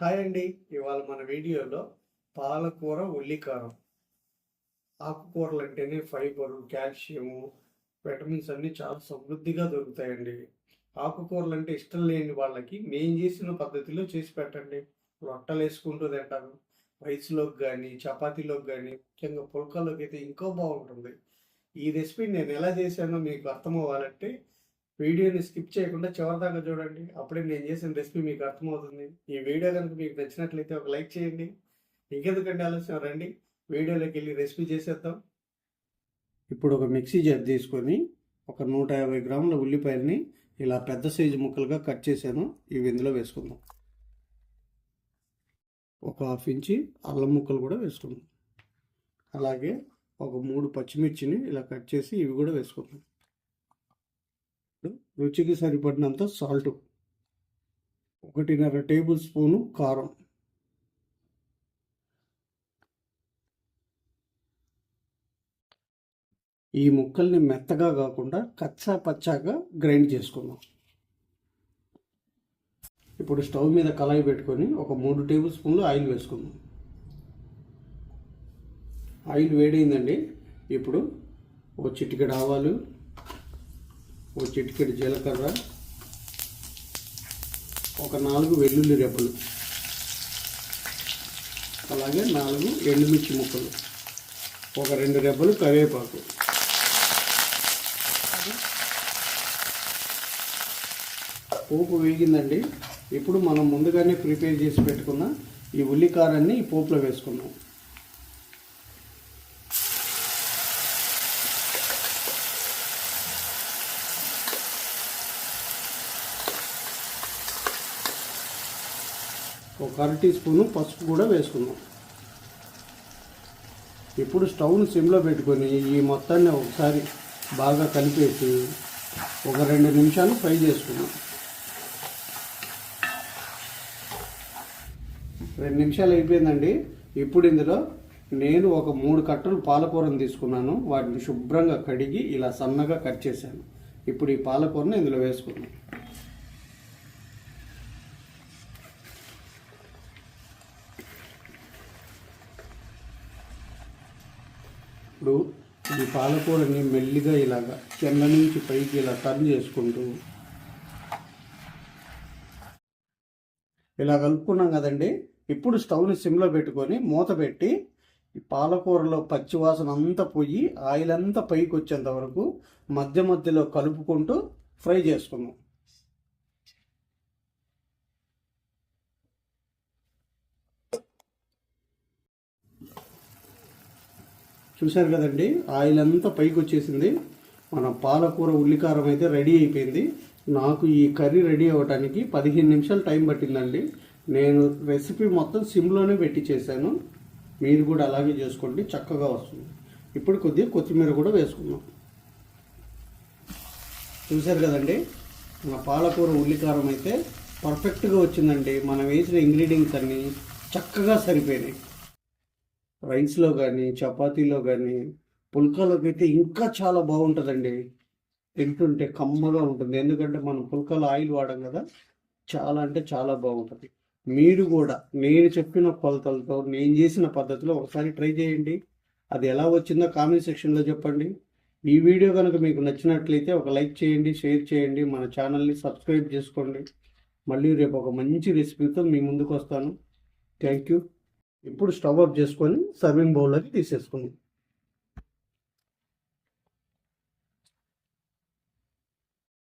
Hi అండి. ఇవాళ మన వీడియోలో పాలకూర ఉల్లికారం. ఆకుకూరలు అంటేనే ఫైబరు, కాల్షియము, విటమిన్స్ అన్నీ చాలా సమృద్ధిగా దొరుకుతాయండి. ఆకుకూరలు అంటే ఇష్టం లేని వాళ్ళకి నేను చేసిన పద్ధతిలో చేసి పెట్టండి. రొట్టెలు వేసుకుంటూ తింటారు. రైస్లోకి కానీ, చపాతీలోకి కానీ, ముఖ్యంగా పుల్కాలోకి అయితే ఇంకా బాగుంటుంది. ఈ రెసిపీ నేను ఎలా చేశానో మీకు అర్థం అవ్వాలంటే వీడియోని స్కిప్ చేయకుండా చివరిదాకా చూడండి. అప్పుడే నేను చేసిన రెసిపీ మీకు అర్థమవుతుంది. ఈ వీడియో కనుక మీకు నచ్చినట్లయితే ఒక లైక్ చేయండి. ఇంకెందుకంటే ఆలస్యం, రండి వీడియోలోకి వెళ్ళి రెసిపీ చేసేద్దాం. ఇప్పుడు ఒక మిక్సీ జార్ తీసుకొని ఒక 150 గ్రాముల ఉల్లిపాయలని ఇలా పెద్ద సైజు ముక్కలుగా కట్ చేశాను. ఇవి ఇందులో వేసుకుందాం. ఒక 1/2 ఇంచి అల్లం ముక్కలు కూడా వేసుకుందాం. అలాగే ఒక 3 పచ్చిమిర్చిని ఇలా కట్ చేసి ఇవి కూడా వేసుకుందాం. రుచికి సరిపడినంత సాల్ట్, 1.5 టేబుల్ స్పూను కారం, ఈ ముక్కల్ని మెత్తగా కాకుండా కచ్చా పచ్చాగా గ్రైండ్ చేసుకుందాం. ఇప్పుడు స్టవ్ మీద కళాయి పెట్టుకొని ఒక 3 టేబుల్ స్పూన్లు ఆయిల్ వేసుకుందాం. ఆయిల్ వేడైందండి. ఇప్పుడు ఒక చిటికెడు ఆవాలు, ఒక చిటికెడు జీలకర్ర, ఒక 4 వెల్లుల్లి రెబ్బలు, అలాగే 4 ఎండుమిర్చి ముక్కలు, ఒక 2 రెబ్బలు కరివేపాకు. పోపు వేగిందండి. ఇప్పుడు మనం ముందుగానే ప్రిపేర్ చేసి పెట్టుకున్న ఈ ఉల్లికారాన్ని ఈ పోపులో వేసుకున్నాం. ఒక 1/2 టీ స్పూను పసుపు కూడా వేసుకుందాం. ఇప్పుడు స్టవ్ను సిమ్లో పెట్టుకొని ఈ మొత్తాన్ని ఒకసారి బాగా కలిపేసి ఒక 2 నిమిషాలు ఫ్రై చేసుకుందాం. 2 నిమిషాలు అయిపోయిందండి. ఇప్పుడు ఇందులో నేను ఒక 3 కట్టలు పాలకూరను తీసుకున్నాను. వాటిని శుభ్రంగా కడిగి ఇలా సన్నగా కట్ చేశాను. ఇప్పుడు ఈ పాలకూరను ఇందులో వేసుకుందాం. ఇప్పుడు ఈ పాలకూరని మెల్లిగా ఇలాగా కింద నుంచి పైకి ఇలా టర్న్ చేసుకుంటూ ఇలా కలుపుకున్నాం కదండి. ఇప్పుడు స్టవ్ని సిమ్లో పెట్టుకొని మూత పెట్టి ఈ పాలకూరలో పచ్చివాసన అంతా పోయి ఆయిల్ అంతా పైకి వచ్చేంత వరకు మధ్య మధ్యలో కలుపుకుంటూ ఫ్రై చేసుకుందాం. చూశారు కదండి, ఆయిల్ అంతా పైకి వచ్చేసింది. మన పాలకూర ఉల్లికారం అయితే రెడీ అయిపోయింది. నాకు ఈ కర్రీ రెడీ అవ్వడానికి 15 నిమిషాలు టైం పట్టిందండి. నేను రెసిపీ మొత్తం సిమ్లోనే పెట్టి చేశాను. మీరు కూడా అలాగే చేసుకోండి, చక్కగా వస్తుంది. ఇప్పుడు కొద్దిగా కొత్తిమీర కూడా వేసుకుందాం. చూశారు కదండి, మన పాలకూర ఉల్లికారం అయితే పర్ఫెక్ట్గా వచ్చిందండి. మనం వేసిన ఇంగ్రీడియంట్స్ అన్నీ చక్కగా సరిపోయినాయి. రైస్లో కానీ, చపాతీలో కానీ, పుల్కాలోకి అయితే ఇంకా చాలా బాగుంటుందండి. తింటుంటే కమ్మగా ఉంటుంది. ఎందుకంటే మనం పుల్కాలో ఆయిల్ వాడాం కదా, చాలా అంటే చాలా బాగుంటుంది. మీరు కూడా నేను చెప్పిన కొలతలతో నేను చేసిన పద్ధతిలో ఒకసారి ట్రై చేయండి. అది ఎలా వచ్చిందో కామెంట్ సెక్షన్లో చెప్పండి. ఈ వీడియో కనుక మీకు నచ్చినట్లయితే ఒక లైక్ చేయండి, షేర్ చేయండి, మన ఛానల్ని సబ్స్క్రైబ్ చేసుకోండి. మళ్ళీ రేపు ఒక మంచి రెసిపీతో మీ ముందుకు వస్తాను. Thank you. ఇప్పుడు స్టవ్ ఆఫ్ చేసుకొని సర్వింగ్ బౌల్లోకి తీసేసుకుందాం.